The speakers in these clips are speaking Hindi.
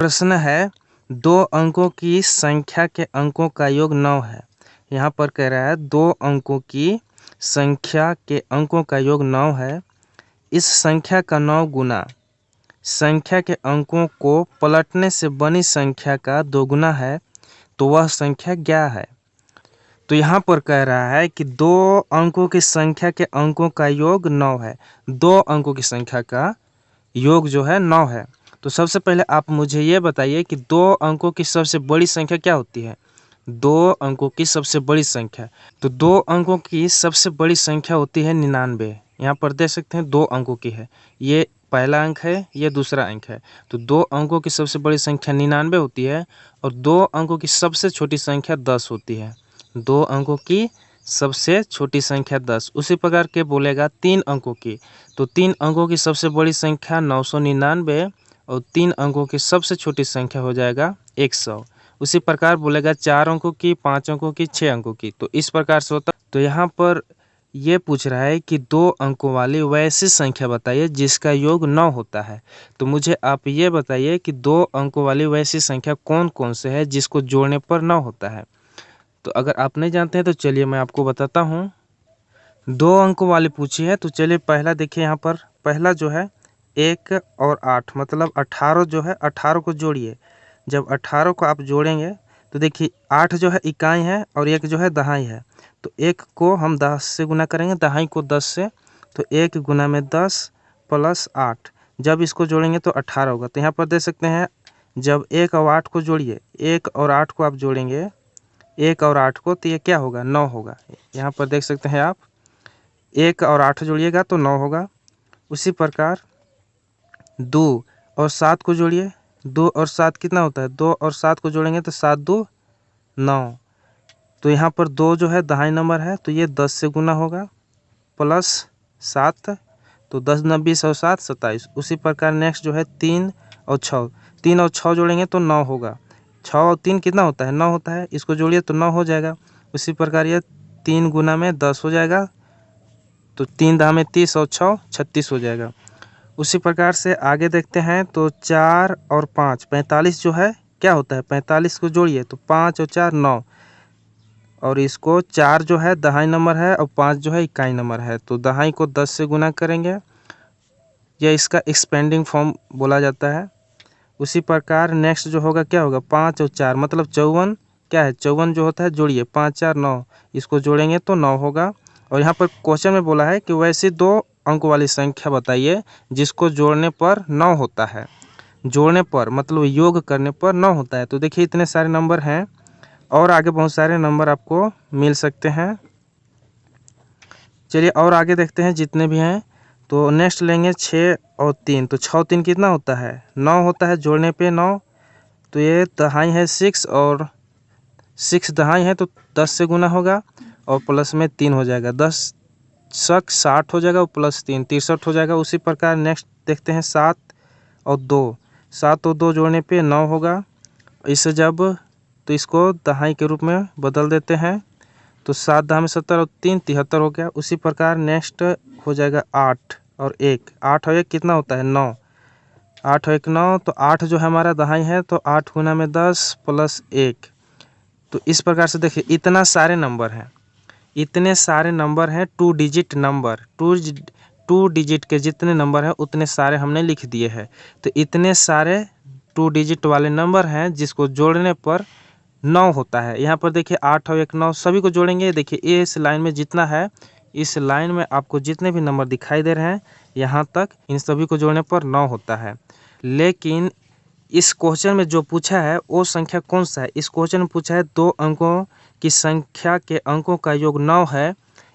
प्रश्न है, दो अंकों की संख्या के अंकों का योग 9 है। यहाँ पर कह रहा है 2 अंकों की संख्या के अंकों का योग 9 है। इस संख्या का 9 गुना संख्या के अंकों को पलटने से बनी संख्या का 2 गुना है, तो वह संख्या क्या है? तो यहाँ पर कह रहा है कि 2 अंकों की संख्या के अंकों का योग 9 है। 2 अंकों की संख्या का योग जो है 9 है। तो सबसे पहले आप मुझे ये बताइए कि 2 अंकों की सबसे बड़ी संख्या क्या होती है? 2 अंकों की सबसे बड़ी संख्या, तो 2 अंकों की सबसे बड़ी संख्या होती है 99। यहाँ पर देख सकते हैं 2 अंकों की है, ये पहला अंक है, ये दूसरा अंक है। तो 2 अंकों की सबसे बड़ी संख्या 99 होती है और 2 अंकों की सबसे छोटी संख्या 10 होती है। 2 अंकों की सबसे छोटी संख्या 10। उसी प्रकार के बोलेगा 3 अंकों की, तो 3 अंकों की सबसे बड़ी संख्या 999 और 3 अंकों की सबसे छोटी संख्या हो जाएगा 100। उसी प्रकार बोलेगा 4 अंकों की, 5 अंकों की, 6 अंकों की, तो इस प्रकार से होता। तो यहाँ पर ये पूछ रहा है कि 2 अंकों वाली वैसी संख्या बताइए जिसका योग 9 होता है। तो मुझे आप ये बताइए कि 2 अंकों वाली वैसी संख्या कौन कौन से है जिसको जोड़ने पर 9 होता है। तो अगर आप नहीं जानते हैं तो चलिए मैं आपको बताता हूँ। 2 अंकों वाली पूछी है, तो चलिए पहला देखिए। यहाँ पर पहला जो है 1 और 8 मतलब 18 जो है, 18 को जोड़िए। जब 18 को आप जोड़ेंगे तो देखिए 8 जो है इकाई है और 1 जो है दहाई है। तो 1 को हम 10 से गुना करेंगे, दहाई को 10 से, तो 1 गुना में 10 प्लस 8। जब इसको जोड़ेंगे तो 18 होगा। तो यहाँ पर देख सकते हैं जब 1 और 8 को जोड़िए, 1 और 8 को आप जोड़ेंगे, 1 और 8 को, तो ये क्या होगा? 9 होगा। यहाँ पर देख सकते हैं आप 1 और 8 जोड़िएगा तो 9 होगा। उसी प्रकार 2 और 7 को जोड़िए, 2 और 7 कितना होता है? 2 और 7 को जोड़ेंगे तो 7 2 9। तो यहाँ पर 2 जो है दहाई नंबर है, तो ये 10 से गुना होगा प्लस 7, तो 10 9 20 और 7 27। उसी प्रकार नेक्स्ट जो है 3 और 6, 3 और 6 जोड़ेंगे तो 9 होगा। 6 और 3 कितना होता है? 9 होता है, इसको जोड़िए तो 9 हो जाएगा। उसी प्रकार ये 3 गुना में 10 हो जाएगा, तो 3 दहा में 30 और 6 36 हो जाएगा। उसी प्रकार से आगे देखते हैं तो 4 और 5 45 जो है क्या होता है? 45 को जोड़िए तो 5 और 4 9, और इसको 4 जो है दहाई नंबर है और 5 जो है इकाई नंबर है, तो दहाई को 10 से गुना करेंगे, यह इसका एक्सपेंडिंग फॉर्म बोला जाता है। उसी प्रकार नेक्स्ट जो होगा क्या होगा? 5 और 4 मतलब 54 क्या है? 54 जो होता है जोड़िए, 5 4 9, इसको जोड़ेंगे तो 9 होगा। और यहाँ पर क्वेश्चन में बोला है कि वैसे 2 अंक वाली संख्या बताइए जिसको जोड़ने पर 9 होता है। जोड़ने पर मतलब योग करने पर 9 होता है। तो देखिए इतने सारे नंबर हैं और आगे बहुत सारे नंबर आपको मिल सकते हैं। चलिए और आगे देखते हैं जितने भी हैं। तो नेक्स्ट लेंगे 6 और 3, तो 6 3 कितना होता है? 9 होता है, जोड़ने पे 9। तो ये दहाई है 6 और 6 दहाई है, तो 10 से गुना होगा और प्लस में 3 हो जाएगा, 10 शक 60 हो जाएगा और प्लस 3 63 हो जाएगा। उसी प्रकार नेक्स्ट देखते हैं 7 और 2, 7 और 2 जोड़ने पे 9 होगा। इसे जब तो इसको दहाई के रूप में बदल देते हैं, तो 7 दहा में 70 और 3 73 हो गया। उसी प्रकार नेक्स्ट हो जाएगा 8 और 1, 8 और 1 कितना होता है? 9, 8 और 1 9, तो 8 जो है हमारा दहाई है, तो 8 गुना में 10 प्लस 1। तो इस प्रकार से देखिए इतना सारे नंबर हैं, इतने सारे नंबर हैं, 2 डिजिट नंबर, 2 डिजिट के जितने नंबर हैं उतने सारे हमने लिख दिए हैं। तो इतने सारे 2 डिजिट वाले नंबर हैं जिसको जोड़ने पर 9 होता है। यहाँ पर देखिए 8 और 1 9 सभी को जोड़ेंगे। देखिए इस लाइन में जितना है, इस लाइन में आपको जितने भी नंबर दिखाई दे रहे हैं यहाँ तक, इन सभी को जोड़ने पर 9 होता है। लेकिन इस क्वेश्चन में जो पूछा है वो संख्या कौन सा है? इस क्वेश्चन में पूछा है 2 अंकों की संख्या के अंकों का योग 9 है,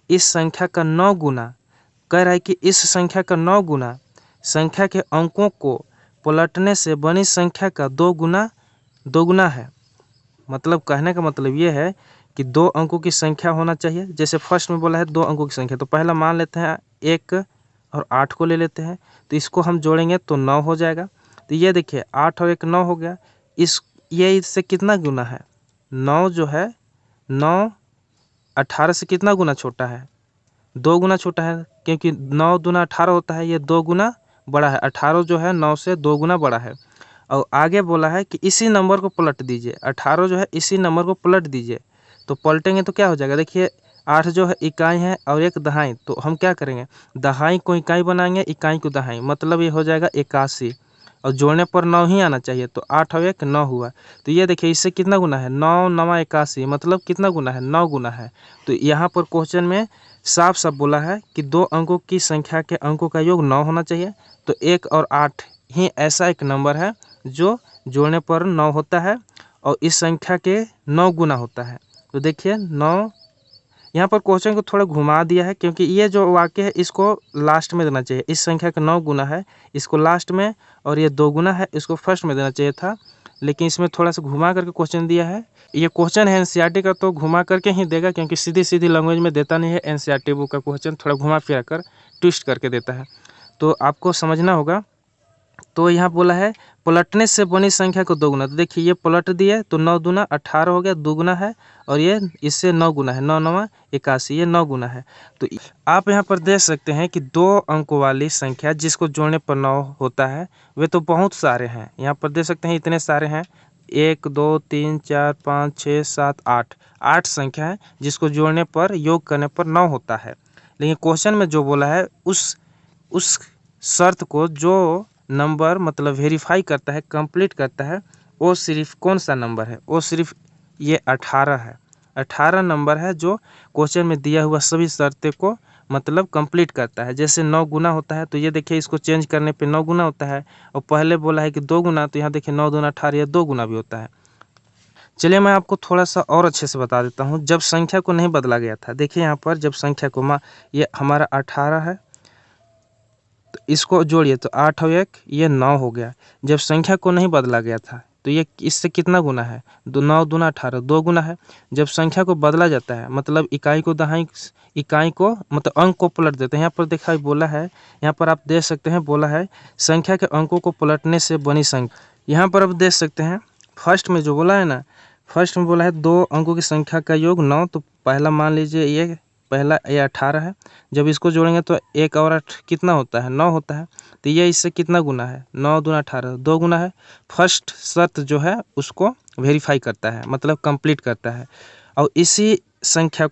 इस संख्या का 9 गुना। कह रहा है कि इस संख्या का 9 गुना संख्या के अंकों को पलटने से बनी संख्या का 2 गुना है। मतलब कहने का मतलब ये है कि 2 अंकों की संख्या होना चाहिए। जैसे फर्स्ट में बोला है 2 अंकों की संख्या, तो पहला मान लेते हैं 1 और 8 को ले लेते हैं, तो इसको हम जोड़ेंगे तो 9 हो जाएगा। तो ये देखिए 8 और 1 9 हो गया। ये इससे कितना गुना है? 9 जो है 9 18 से कितना गुना छोटा है? 2 गुना छोटा है, क्योंकि 9 दूना 18 होता है, ये 2 गुना बड़ा है। 18 जो है 9 से 2 गुना बड़ा है। और आगे बोला है कि इसी नंबर को पलट दीजिए। 18 जो है इसी नंबर को पलट दीजिए। तो पलटेंगे तो क्या हो जाएगा, देखिए 8 जो है इकाई है और 1 दहाई, तो हम क्या करेंगे, दहाई को इकाई बनाएंगे, इकाई को दहाई, मतलब ये हो जाएगा 81। और जोड़ने पर 9 ही आना चाहिए, तो 8 और 1 9 हुआ। तो ये देखिए इससे कितना गुना है, 9 9 81, मतलब कितना गुना है, 9 गुना है। तो यहाँ पर क्वेश्चन में साफ साफ बोला है कि 2 अंकों की संख्या के अंकों का योग 9 होना चाहिए। तो 1 और 8 ही ऐसा एक नंबर है जो जोड़ने पर 9 होता है और इस संख्या के 9 गुना होता है। तो देखिए 9, यहाँ पर क्वेश्चन को थोड़ा घुमा दिया है क्योंकि ये जो वाक्य है इसको लास्ट में देना चाहिए। इस संख्या का 9 गुना है, इसको लास्ट में, और ये 2 गुना है, इसको फर्स्ट में देना चाहिए था, लेकिन इसमें थोड़ा सा घुमा करके क्वेश्चन दिया है। ये क्वेश्चन है एनसीईआरटी का, तो घुमा करके ही देगा क्योंकि सीधी सीधी लैंग्वेज में देता नहीं है। एनसीईआरटी बुक का क्वेश्चन थोड़ा घुमा फिरा कर ट्विस्ट करके देता है, तो आपको समझना होगा। तो यहाँ बोला है पलटने से बनी संख्या को 2 गुना। तो देखिए ये पलट दिए तो 9 दूना 18 हो गया, 2 गुना है, और ये इससे 9 गुना है, 9 9 81, ये 9 गुना है। तो आप यहाँ पर देख सकते हैं कि 2 अंकों वाली संख्या जिसको जोड़ने पर 9 होता है वे तो बहुत सारे हैं। यहाँ पर देख सकते हैं इतने सारे हैं, 1 2 3 4 5 6 7 8 संख्या है जिसको जोड़ने पर योग करने पर 9 होता है। लेकिन क्वेश्चन में जो बोला है उस शर्त को जो नंबर मतलब वेरीफाई करता है, कंप्लीट करता है, वो सिर्फ कौन सा नंबर है, वो सिर्फ ये 18 है। 18 नंबर है जो क्वेश्चन में दिया हुआ सभी शर्तें को मतलब कंप्लीट करता है। जैसे 9 गुना होता है, तो ये देखिए इसको चेंज करने पे 9 गुना होता है, और पहले बोला है कि 2 गुना, तो यहाँ देखिए 9 दूना 18, ये 2 गुना भी होता है। चलिए मैं आपको थोड़ा सा और अच्छे से बता देता हूँ। जब संख्या को नहीं बदला गया था, देखिए यहाँ पर जब संख्या को ये हमारा 18 है, तो इसको जोड़िए तो 8 और 1 ये 9 हो गया। जब संख्या को नहीं बदला गया था तो ये इससे कितना गुना है, 9 दूना 18, 2 गुना है। जब संख्या को बदला जाता है मतलब इकाई को दहाई, इकाई को मतलब अंक को पलट देते हैं। यहाँ पर देखा बोला है, यहाँ पर आप देख सकते हैं बोला है संख्या के अंकों को पलटने से बनी संख्या। यहाँ पर आप देख सकते हैं फर्स्ट में जो बोला है ना, फर्स्ट में बोला है 2 अंकों की संख्या का योग 9, तो पहला मान लीजिए ये पहला ये 18 है। जब इसको जोड़ेंगे तो 1 और 8 कितना होता है, 9 होता है। तो ये इससे कितना गुना है, 9 दूना 18, 2 गुना है। फर्स्ट शर्त जो है उसको वेरीफाई करता है, मतलब कंप्लीट करता है। और इसी संख्या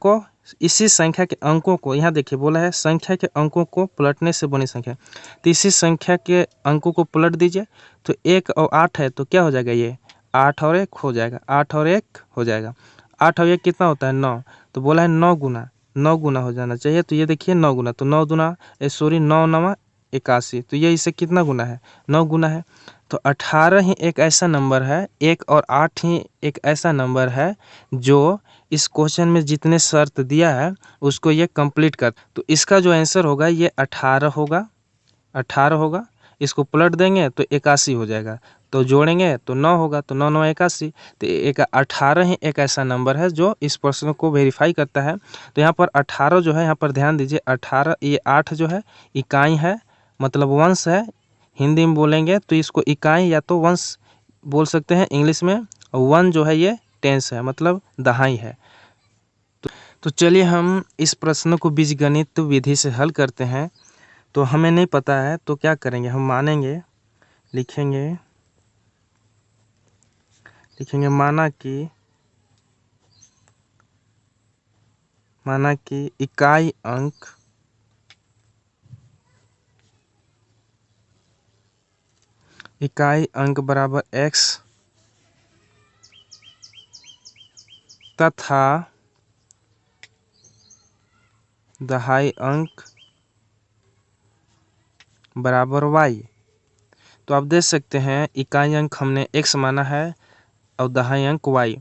के अंकों को, यहाँ देखिए बोला है संख्या के अंकों को पलटने से बनी संख्या, तो इसी संख्या के अंकों को पलट दीजिए। तो 1 और 8 है तो क्या हो जाएगा, ये 8 और 1 हो जाएगा, 8 और 1 हो जाएगा। 8 और 1 कितना होता है, 9, तो बोला है 9 गुना, 9 गुना हो जाना चाहिए। तो ये देखिए 9 गुना, तो 9 दूना 9 9 81, तो ये इससे कितना गुना है, 9 गुना है। तो 18 ही एक ऐसा नंबर है, 1 और 8 ही एक ऐसा नंबर है जो इस क्वेश्चन में जितने शर्त दिया है उसको ये कंप्लीट कर। तो इसका जो आंसर होगा ये 18 होगा, 18 होगा। इसको पलट देंगे तो 81 हो जाएगा, तो जोड़ेंगे तो 9 होगा, तो 9 9 81। तो 18 ही एक ऐसा नंबर है जो इस प्रश्न को वेरीफाई करता है। तो यहाँ पर 18 जो है, यहाँ पर ध्यान दीजिए 18, ये 8 जो है इकाई है, मतलब वंश है। हिंदी में बोलेंगे तो इसको इकाई या तो वंश बोल सकते हैं इंग्लिश में, और 1 जो है ये टेंस है, मतलब दहाई है। तो चलिए हम इस प्रश्न को बीजगणित विधि से हल करते हैं। तो हमें नहीं पता है तो क्या करेंगे, हम मानेंगे, लिखेंगे माना कि इकाई अंक बराबर x तथा दहाई अंक बराबर y। तो आप देख सकते हैं इकाई अंक हमने x माना है और दहाई अंक y।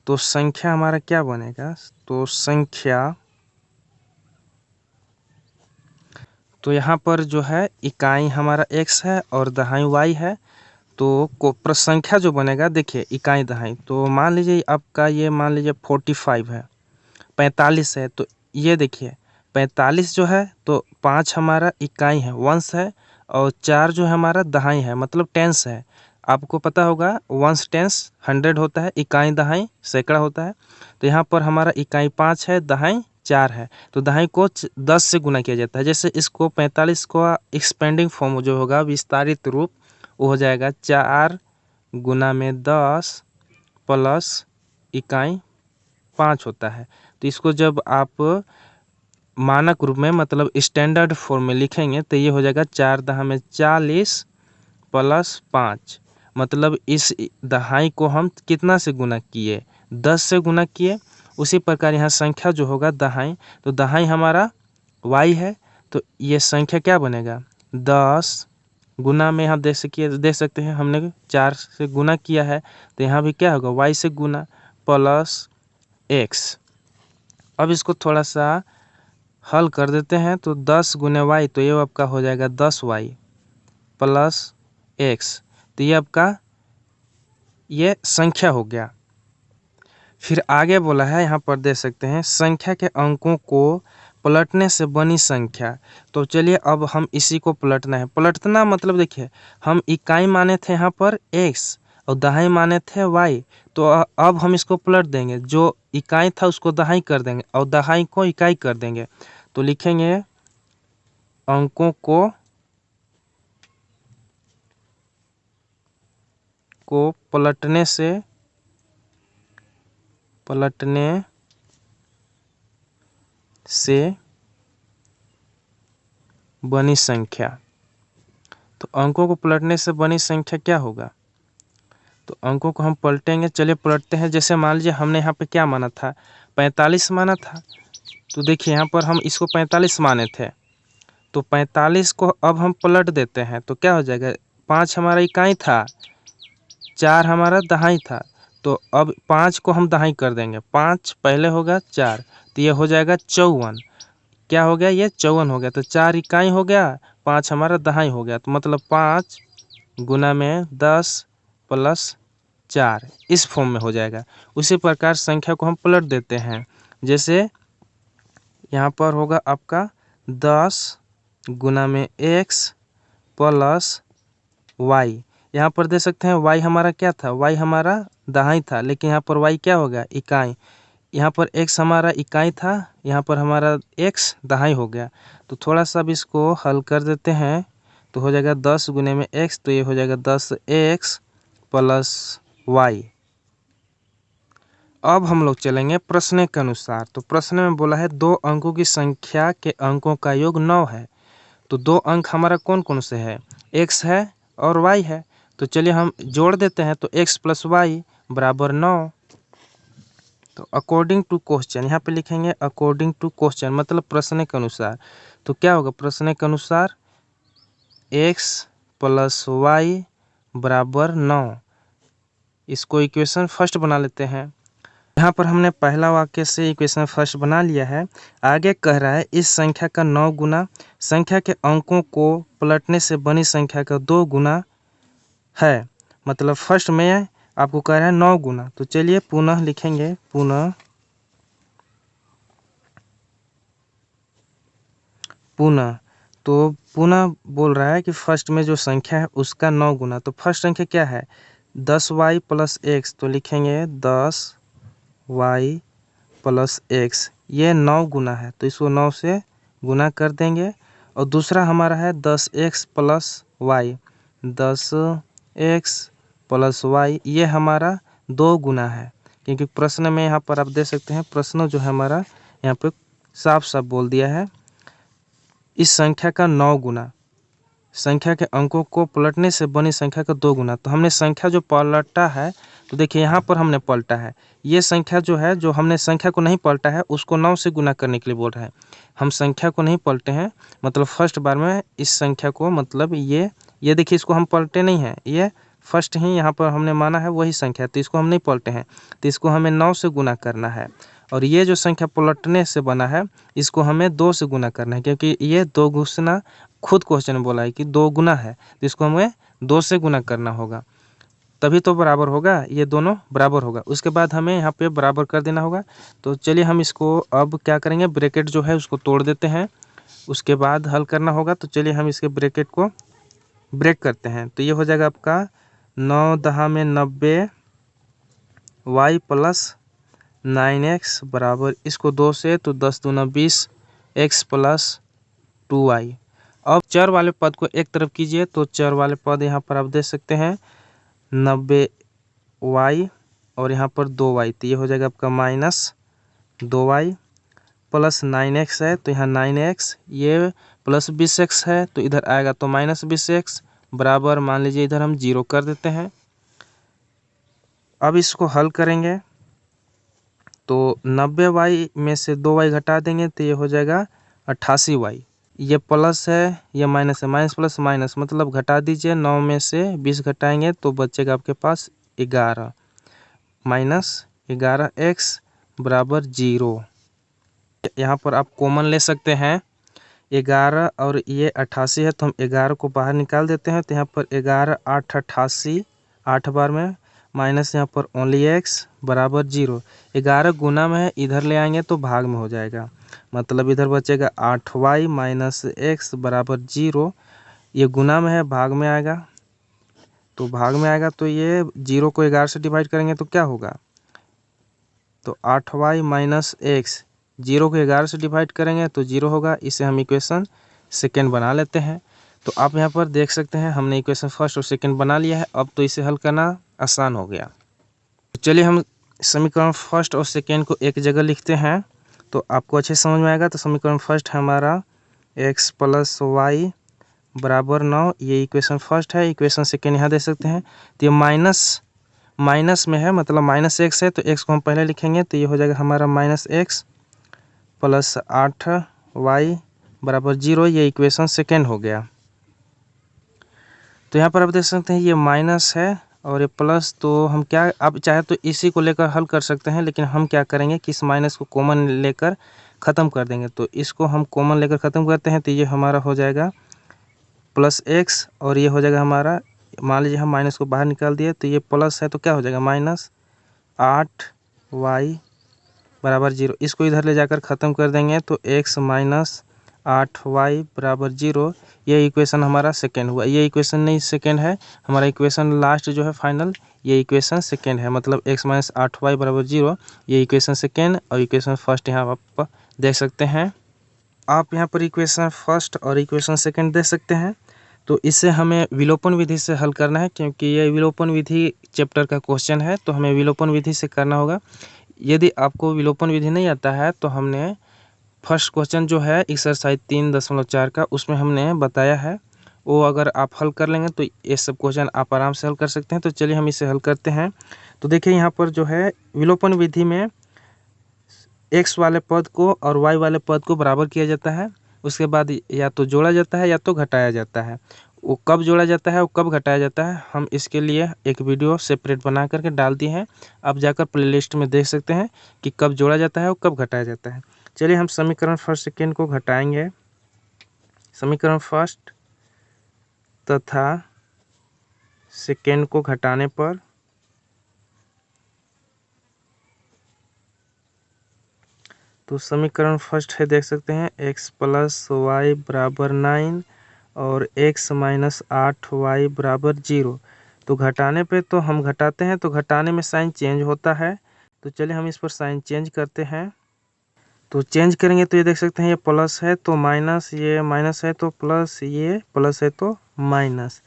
तो संख्या हमारा क्या बनेगा, तो यहाँ पर जो है इकाई हमारा x है और दहाई y है। तो संख्या जो बनेगा, देखिए इकाई दहाई, तो मान लीजिए आपका ये मान लीजिए 45 है, 45 है। तो ये देखिए 45 जो है तो 5 हमारा इकाई है, वंश है, और 4 जो है हमारा दहाई है, मतलब टेंस है। आपको पता होगा वंश टेंस 100 होता है, इकाई दहाई सैकड़ा होता है। तो यहाँ पर हमारा इकाई 5 है, दहाई 4 है। तो दहाई को 10 से गुना किया जाता है। जैसे इसको 45 को एक्सपेंडिंग फॉर्म जो होगा विस्तारित रूप, वो हो जाएगा 4 गुना में 10 प्लस इकाई 5 होता है। तो इसको जब आप मानक रूप में मतलब स्टैंडर्ड फॉर्म में लिखेंगे तो ये हो जाएगा 4 दहा में 40 प्लस 5। मतलब इस दहाई को हम कितना से गुना किए, 10 से गुना किए। उसी प्रकार यहाँ संख्या जो होगा दहाई, तो दहाई हमारा y है, तो ये संख्या क्या बनेगा 10 गुना में यहाँ दे सकते हैं, हमने 4 से गुना किया है तो यहाँ भी क्या होगा y से गुना प्लस x। अब इसको थोड़ा सा हल कर देते हैं तो 10 गुने y, तो ये आपका हो जाएगा 10y प्लस x। तो ये आपका ये संख्या हो गया। फिर आगे बोला है यहाँ पर दे सकते हैं संख्या के अंकों को पलटने से बनी संख्या। तो चलिए अब हम इसी को पलटना है। पलटना मतलब देखिए हम इकाई माने थे यहाँ पर x और दहाई माने थे y, तो अब हम इसको पलट देंगे। जो इकाई था उसको दहाई कर देंगे और दहाई को इकाई कर देंगे। तो लिखेंगे अंकों को पलटने से बनी संख्या। तो अंकों को पलटने से बनी संख्या क्या होगा, तो अंकों को हम पलटेंगे। चलिए पलटते हैं। जैसे मान लीजिए हमने यहाँ पे क्या माना था 45 माना था, तो देखिए यहाँ पर हम इसको 45 माने थे, तो 45 को अब हम पलट देते हैं तो क्या हो जाएगा 5 हमारा इकाई था, 4 हमारा दहाई था। तो अब 5 को हम दहाई कर देंगे, 5 पहले होगा 4, तो ये हो जाएगा 54। क्या हो गया ये 54 हो गया। तो 4 इकाई हो गया, 5 हमारा दहाई हो गया। तो मतलब 5 गुना में 10 प्लस 4 इस फॉर्म में हो जाएगा। उसी प्रकार संख्या को हम पलट देते हैं। जैसे यहाँ पर होगा आपका 10 गुना में x प्लस y। यहाँ पर दे सकते हैं y हमारा क्या था, y हमारा दहाई था, लेकिन यहाँ पर y क्या होगा इकाई। यहाँ पर x हमारा इकाई था, यहाँ पर हमारा x दहाई हो गया। तो थोड़ा सा भी इसको हल कर देते हैं तो हो जाएगा 10 गुने में x, तो ये हो जाएगा 10x प्लस y। अब हम लोग चलेंगे प्रश्न के अनुसार। तो प्रश्न में बोला है 2 अंकों की संख्या के अंकों का योग 9 है। तो 2 अंक हमारा कौन कौन से है, x है और y है। तो चलिए हम जोड़ देते हैं। तो x प्लस वाई बराबर 9। तो अकॉर्डिंग टू क्वेश्चन यहाँ पे लिखेंगे अकॉर्डिंग टू क्वेश्चन मतलब प्रश्न के अनुसार। तो क्या होगा प्रश्न के अनुसार x प्लस वाई बराबर 9। इसको इक्वेशन फर्स्ट बना लेते हैं। यहाँ पर हमने पहला वाक्य से इक्वेशन फर्स्ट बना लिया है। आगे कह रहा है इस संख्या का 9 गुना संख्या के अंकों को पलटने से बनी संख्या का 2 गुना है। मतलब फर्स्ट में आपको कह रहा है 9 गुना। तो चलिए पुनः लिखेंगे, पुनः तो पुनः बोल रहा है कि फर्स्ट में जो संख्या है उसका 9 गुना। तो फर्स्ट संख्या क्या है 10y प्लस x। तो लिखेंगे 10y प्लस x, ये 9 गुना है तो इसको 9 से गुना कर देंगे। और दूसरा हमारा है 10x plus y, 10x plus y, ये हमारा 2 गुना है। क्योंकि प्रश्न में यहाँ पर आप देख सकते हैं प्रश्न जो है हमारा यहाँ पे साफ साफ बोल दिया है इस संख्या का 9 गुना संख्या के अंकों को पलटने से बनी संख्या का 2 गुना। तो हमने संख्या जो पलटा है, तो देखिए यहाँ पर हमने पलटा है। ये संख्या जो है जो हमने संख्या को नहीं पलटा है उसको 9 से गुना करने के लिए बोल रहा है। हम संख्या को नहीं पलटे हैं, मतलब फर्स्ट बार में इस संख्या को मतलब ये देखिए इसको हम पलटे नहीं हैं, ये फर्स्ट ही यहाँ पर हमने माना है वही संख्या, तो इसको हम नहीं पलटे हैं। तो इसको हमें 9 से गुना करना है। और ये जो संख्या पलटने से बना है इसको हमें 2 से गुना करना है, क्योंकि ये 2 गुना खुद क्वेश्चन में बोला है कि 2 गुना है, तो इसको हमें 2 से गुना करना होगा, तभी तो बराबर होगा, ये दोनों बराबर होगा। उसके बाद हमें यहाँ पे बराबर कर देना होगा। तो चलिए हम इसको अब क्या करेंगे ब्रैकेट जो है उसको तोड़ देते हैं, उसके बाद हल करना होगा। तो चलिए हम इसके ब्रैकेट को ब्रेक करते हैं। तो ये हो जाएगा आपका 9 दहा में 90 y प्लस 9x बराबर इसको 2 से तो 10 दूना 20 x प्लस 2y। अब चर वाले पद को एक तरफ कीजिए तो चर वाले पद यहाँ पर आप देख सकते हैं 90y और यहाँ पर 2y, तो ये हो जाएगा आपका -2y प्लस 9x है तो यहाँ 9x, ये प्लस 20x है तो इधर आएगा तो -20x बराबर, मान लीजिए इधर हम 0 कर देते हैं। अब इसको हल करेंगे तो 90y में से 2y घटा देंगे तो ये हो जाएगा 88y। ये प्लस है, ये माइनस है, माइनस प्लस माइनस मतलब घटा दीजिए, 9 में से 20 घटाएंगे तो बचेगा आपके पास 11 -11x बराबर 0। यहाँ पर आप कॉमन ले सकते हैं 11 और ये 88 है तो हम 11 को बाहर निकाल देते हैं, तो यहाँ पर 11 8 88, 8 बार में माइनस यहाँ पर ओनली x बराबर 0। 11 गुना में है, इधर ले आएंगे तो भाग में हो जाएगा, मतलब इधर बचेगा 8y माइनस x बराबर 0। ये गुना में है, भाग में आएगा, तो भाग में आएगा तो ये 0 को 11 से डिवाइड करेंगे तो क्या होगा, तो 8y माइनस x, 0 को 11 से डिवाइड करेंगे तो 0 होगा। इसे हम इक्वेशन सेकेंड बना लेते हैं। तो आप यहाँ पर देख सकते हैं हमने इक्वेशन फर्स्ट और सेकेंड बना लिया है। अब तो इसे हल करना आसान हो गया। तो चलिए हम समीकरण फर्स्ट और सेकेंड को एक जगह लिखते हैं तो आपको अच्छे समझ में आएगा। तो समीकरण फर्स्ट है हमारा x प्लस वाई बराबर 9, ये इक्वेशन फर्स्ट है। इक्वेशन सेकेंड यहाँ देख सकते हैं, तो ये माइनस में है, मतलब -x है, तो x को हम पहले लिखेंगे तो ये हो जाएगा हमारा -x प्लस 8y बराबर 0। ये इक्वेशन सेकेंड हो गया। तो यहाँ पर आप देख सकते हैं ये माइनस है और ये प्लस, तो हम क्या, आप चाहे तो इसी को लेकर हल कर सकते हैं, लेकिन हम क्या करेंगे कि इस माइनस को कॉमन लेकर ख़त्म कर देंगे। तो इसको हम कॉमन लेकर ख़त्म करते हैं तो ये हमारा हो जाएगा +x और ये हो जाएगा हमारा, मान लीजिए हम माइनस को बाहर निकाल दिए तो ये प्लस है तो क्या हो जाएगा -8y बराबर 0। इसको इधर ले जाकर ख़त्म कर देंगे तो x माइनस 8y बराबर 0। ये इक्वेशन हमारा सेकेंड हुआ। ये इक्वेशन नहीं सेकेंड है, हमारा इक्वेशन लास्ट जो है फाइनल, ये इक्वेशन सेकेंड है, मतलब x माइनस 8y बराबर 0। ये इक्वेशन सेकेंड और इक्वेशन फर्स्ट यहाँ आप देख सकते हैं। आप यहाँ पर इक्वेशन फर्स्ट और इक्वेशन सेकेंड देख सकते हैं। तो इसे हमें विलोपन विधि से हल करना है, क्योंकि ये विलोपन विधि चैप्टर का क्वेश्चन है, तो हमें विलोपन विधि से करना होगा। यदि आपको विलोपन विधि नहीं आता है तो हमने फर्स्ट क्वेश्चन जो है एक्सरसाइज 3.4 का, उसमें हमने बताया है, वो अगर आप हल कर लेंगे तो ये सब क्वेश्चन आप आराम से हल कर सकते हैं। तो चलिए हम इसे हल करते हैं। तो देखिए यहाँ पर जो है विलोपन विधि में x वाले पद को और y वाले पद को बराबर किया जाता है, उसके बाद या तो जोड़ा जाता है या तो घटाया जाता है। वो कब जोड़ा जाता है, वो कब घटाया जाता है, हम इसके लिए एक वीडियो सेपरेट बना करके डाल दिए हैं। आप जाकर प्लेलिस्ट में देख सकते हैं कि कब जोड़ा जाता है और कब घटाया जाता है। चलिए हम समीकरण फर्स्ट सेकेंड को घटाएंगे। समीकरण फर्स्ट तथा सेकेंड को घटाने पर तो समीकरण फर्स्ट है, देख सकते हैं x प्लस वाई बराबर 9 और x माइनस 8y बराबर 0। तो घटाने पे तो हम घटाते हैं तो घटाने में साइन चेंज होता है। तो चलिए हम इस पर साइन चेंज करते हैं। तो चेंज करेंगे तो ये देख सकते हैं ये प्लस है तो माइनस, ये माइनस है तो प्लस, ये प्लस है तो माइनस,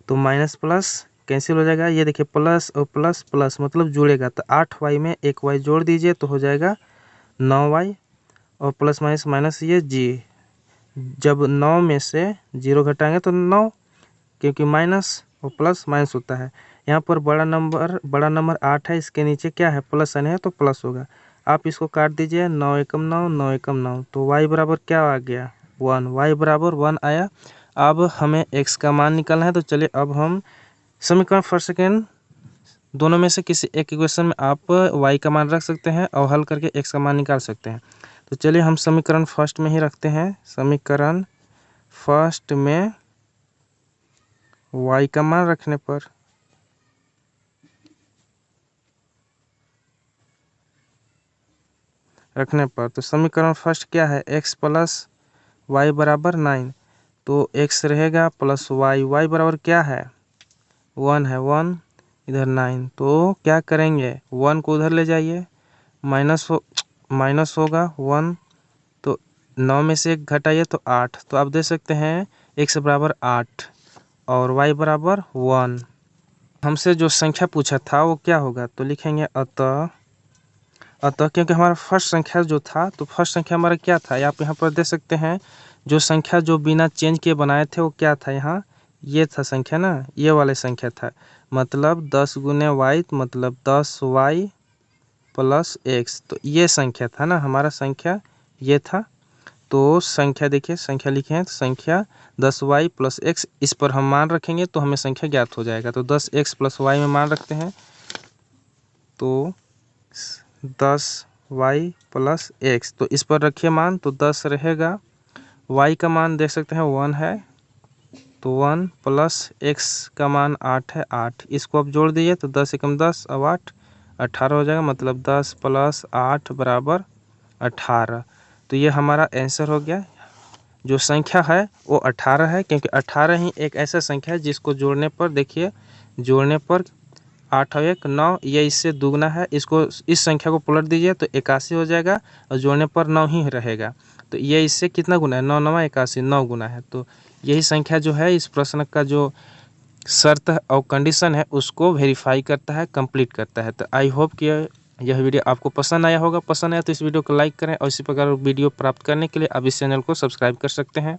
तो माइनस प्लस कैंसिल हो जाएगा। ये देखिए प्लस और प्लस प्लस मतलब जुड़ेगा, तो 8y में एक y जोड़ दीजिए तो हो जाएगा 9y और प्लस माइनस माइनस ये जी। जब 9 में से 0 घटाएंगे तो 9, क्योंकि माइनस और प्लस माइनस होता है। यहाँ पर बड़ा नंबर 8 है, इसके नीचे क्या है प्लस साइन है तो प्लस होगा। आप इसको काट दीजिए, 9 एकम 9, 9 एकम 9, तो y बराबर क्या आ गया 1, y बराबर 1 आया। अब हमें x का मान निकालना है। तो चलिए अब हम समीकरण फर्स्ट सेकेंड दोनों में से किसी एक इक्वेशन में आप y का मान रख सकते हैं और हल करके x का मान निकाल सकते हैं। तो चलिए हम समीकरण फर्स्ट में ही रखते हैं। समीकरण फर्स्ट में y का मान रखने पर तो समीकरण फर्स्ट क्या है, x प्लस वाई बराबर 9, तो x रहेगा प्लस वाई, y बराबर क्या है 1 है, 1 इधर 9, तो क्या करेंगे 1 को उधर ले जाइए, माइनस होगा 1, तो 9 में से 1 घटाइए तो 8। तो आप देख सकते हैं x बराबर 8 और y बराबर 1। हमसे जो संख्या पूछा था वो क्या होगा, तो लिखेंगे अतः क्योंकि हमारा फर्स्ट संख्या जो था, तो फर्स्ट संख्या हमारा क्या था, आप यहाँ पर देख सकते हैं जो संख्या जो बिना चेंज किए बनाए थे वो क्या था, यहाँ ये था संख्या ना, ये वाले संख्या था, मतलब 10 गुने वाई मतलब 10y प्लस x। तो ये संख्या था ना हमारा, संख्या ये था। तो संख्या देखिए, संख्या लिखे हैं, तो संख्या 10y प्लस x, इस पर हम मान रखेंगे तो हमें संख्या ज्ञात हो जाएगा। तो 10x प्लस y में मान रखते हैं, तो 10y प्लस x, तो इस पर रखिए मान, तो 10 रहेगा। y का मान देख सकते हैं 1 है, तो 1 प्लस x का मान 8 है, 8, इसको आप जोड़ दीजिए तो 10 एकम 10 अब 8 18 हो जाएगा, मतलब 10 प्लस 8 बराबर 18। तो ये हमारा आंसर हो गया। जो संख्या है वो 18 है, क्योंकि 18 ही एक ऐसा संख्या है जिसको जोड़ने पर देखिए, जोड़ने पर 8 और 1 9, ये इससे दुगना है, इसको इस संख्या को पलट दीजिए तो 81 हो जाएगा और जोड़ने पर 9 ही रहेगा। तो ये इससे कितना गुना है, 9 9 81, 9 गुना है। तो यही संख्या जो है इस प्रश्न का जो शर्त और कंडीशन है उसको वेरीफाई करता है, कंप्लीट करता है। तो आई होप कि यह वीडियो आपको पसंद आया होगा। पसंद आया तो इस वीडियो को लाइक करें और इसी प्रकार वीडियो प्राप्त करने के लिए आप इस चैनल को सब्सक्राइब कर सकते हैं।